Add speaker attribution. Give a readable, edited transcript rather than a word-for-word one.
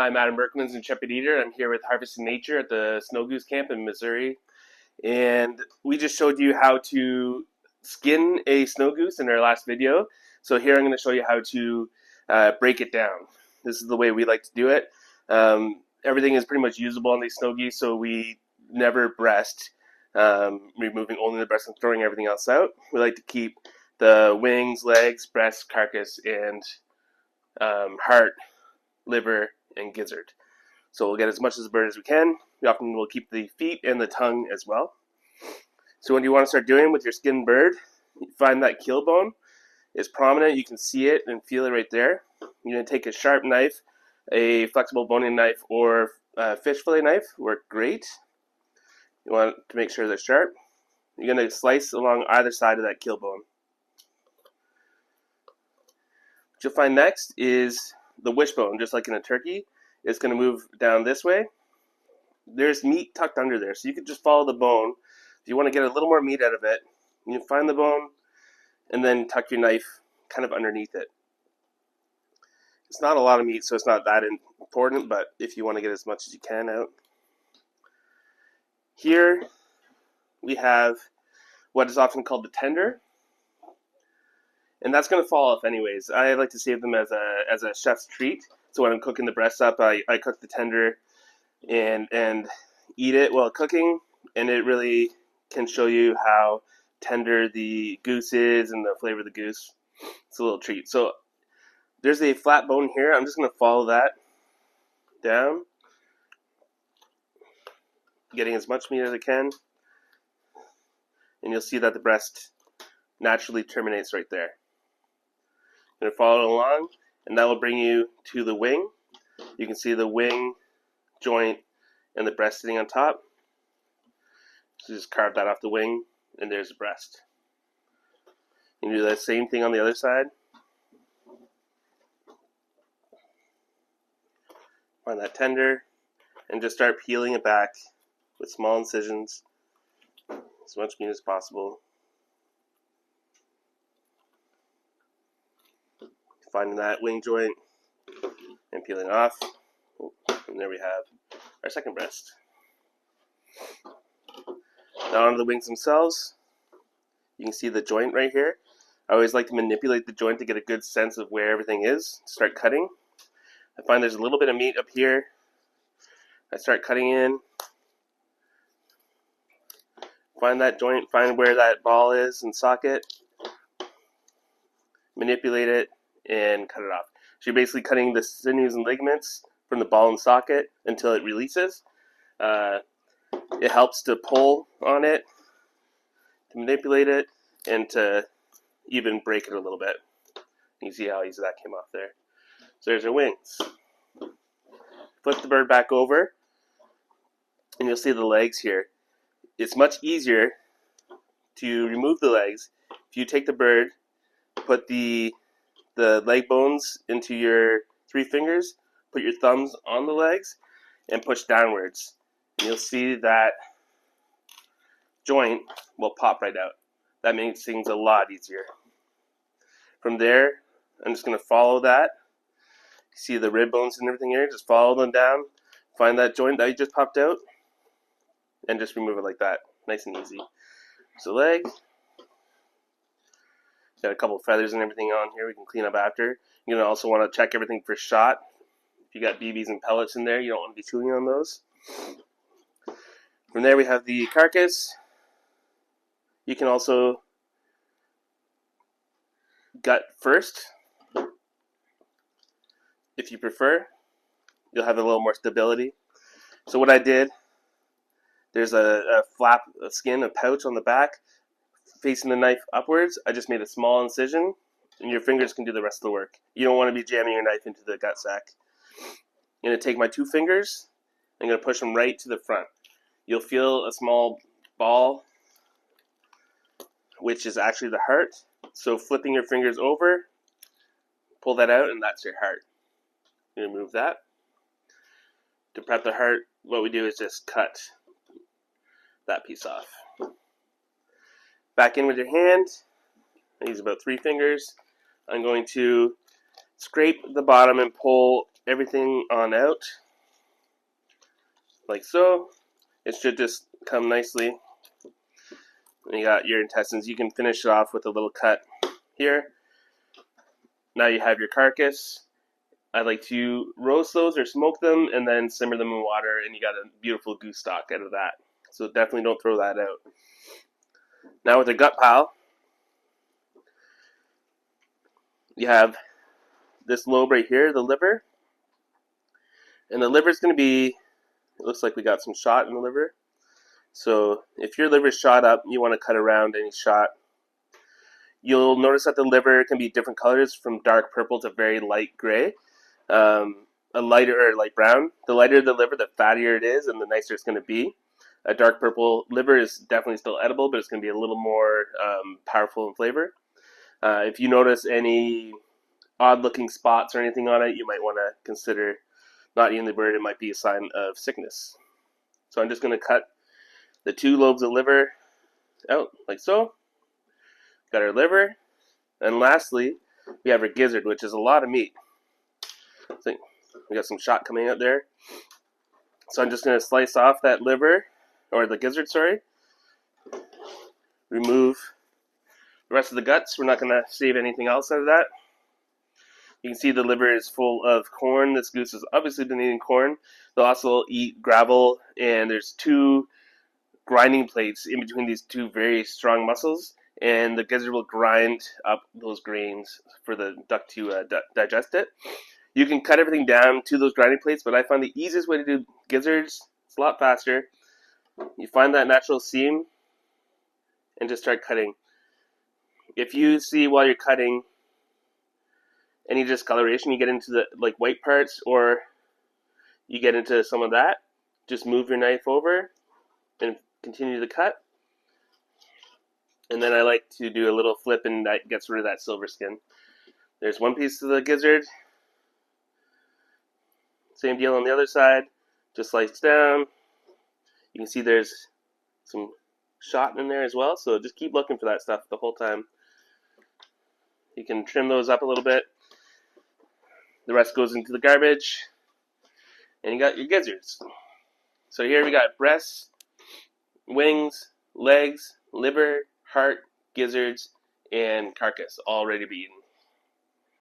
Speaker 1: I'm Adam Berkelmans, Intrepid Eater. I'm here with Harvesting Nature at the Snow Goose Camp in Missouri. And we just showed you how to skin a snow goose in our last video. So here I'm going to show you how to break it down. This is the way we like to do it. Everything is pretty much usable on these snow geese, so we never breast, removing only the breast and throwing everything else out. We like to keep the wings, legs, breast, carcass, and heart, liver, and gizzard. So we'll get as much of the bird as we can. We often will keep the feet and the tongue as well. So what you want to start doing with your skinned bird, you find that keel bone is prominent. You can see it and feel it right there. You're going to take a sharp knife, a flexible boning knife, or a fish fillet knife work great. You want to make sure they're sharp. You're going to slice along either side of that keel bone. What you'll find next is the wishbone, just like in a turkey. It's going to move down this way. There's meat tucked under there, so you can just follow the bone. If you want to get a little more meat out of it, you find the bone and then tuck your knife kind of underneath it. It's not a lot of meat, so it's not that important, but if you want to get as much as you can out. Here we have what is often called the tender, and that's going to fall off anyways. I like to save them as a chef's treat. So when I'm cooking the breast up, I cook the tender and eat it while cooking, and it really can show you how tender the goose is and the flavor of the goose. It's a little treat. So there's a flat bone here. I'm just going to follow that down, getting as much meat as I can, and you'll see that the breast naturally terminates right there. I'm going to follow it along, and that will bring you to the wing. You can see the wing joint and the breast sitting on top. So just carve that off the wing, and there's the breast. You can do that same thing on the other side. Find that tender, and just start peeling it back with small incisions, as much meat as possible. Finding that wing joint and peeling off. And there we have our second breast. Now onto the wings themselves. You can see the joint right here. I always like to manipulate the joint to get a good sense of where everything is. Start cutting. I find there's a little bit of meat up here. I start cutting in. Find that joint, find where that ball is and socket. Manipulate it and cut it off. So you're basically cutting the sinews and ligaments from the ball and socket until it releases. It helps to pull on it, to manipulate it, and to even break it a little bit. You see how easy that came off there. So there's our wings. Flip the bird back over, and you'll see the legs here. It's much easier to remove the legs if you take the bird, put the leg bones into your 3 fingers, put your thumbs on the legs, and push downwards. And you'll see that joint will pop right out. That makes things a lot easier. From there, I'm just going to follow that. You see the rib bones and everything here? Just follow them down. Find that joint that you just popped out, and just remove it like that. Nice and easy. So leg. Got a couple of feathers and everything on here we can clean up after. You're going to also want to check everything for shot. If you got BBs and pellets in there, you don't want to be chewing on those. From there we have the carcass. You can also gut first if you prefer. You'll have a little more stability. So what I did, there's a flap of skin, a pouch on the back facing the knife upwards. I just made a small incision, and your fingers can do the rest of the work. You don't want to be jamming your knife into the gut sac. I'm going to take my 2 fingers. I'm going to push them right to the front. You'll feel a small ball, which is actually the heart. So flipping your fingers over, pull that out, and that's your heart. You remove that. To prep the heart, what we do is just cut that piece off. Back in with your hand. I use about 3 fingers. I'm going to scrape the bottom and pull everything on out, like so. It should just come nicely. And you got your intestines. You can finish it off with a little cut here. Now you have your carcass. I like to roast those or smoke them and then simmer them in water, and you got a beautiful goose stock out of that. So definitely don't throw that out. Now with the gut pile, you have this lobe right here, the liver. And the liver is going to be, it looks like we got some shot in the liver. So if your liver is shot up, you want to cut around any shot. You'll notice that the liver can be different colors, from dark purple to very light gray. A lighter or light brown. The lighter the liver, the fattier it is, and the nicer it's going to be. A dark purple liver is definitely still edible, but it's going to be a little more powerful in flavor. If you notice any odd-looking spots or anything on it, you might want to consider not eating the bird. It might be a sign of sickness. So I'm just going to cut the 2 lobes of liver out like so. Got our liver. And lastly, we have our gizzard, which is a lot of meat. So we got some shot coming out there. So I'm just going to slice off that liver, or the gizzard, sorry. Remove the rest of the guts. We're not going to save anything else out of that. You can see the liver is full of corn. This goose has obviously been eating corn. They'll also eat gravel, and there's 2 grinding plates in between these 2 very strong muscles, and the gizzard will grind up those grains for the duck to digest it. You can cut everything down to those grinding plates, but I find the easiest way to do gizzards, it's a lot faster. You find that natural seam and just start cutting. If you see while you're cutting any discoloration, you get into the white parts, or you get into some of that, just move your knife over and continue to cut. And then I like to do a little flip, and that gets rid of that silver skin. There's one piece of the gizzard. Same deal on the other side. Just slice down. You can see there's some shot in there as well, so just keep looking for that stuff the whole time. You can trim those up a little bit. The rest goes into the garbage. And you got your gizzards. So here we got breasts, wings, legs, liver, heart, gizzards, and carcass, all ready to be eaten.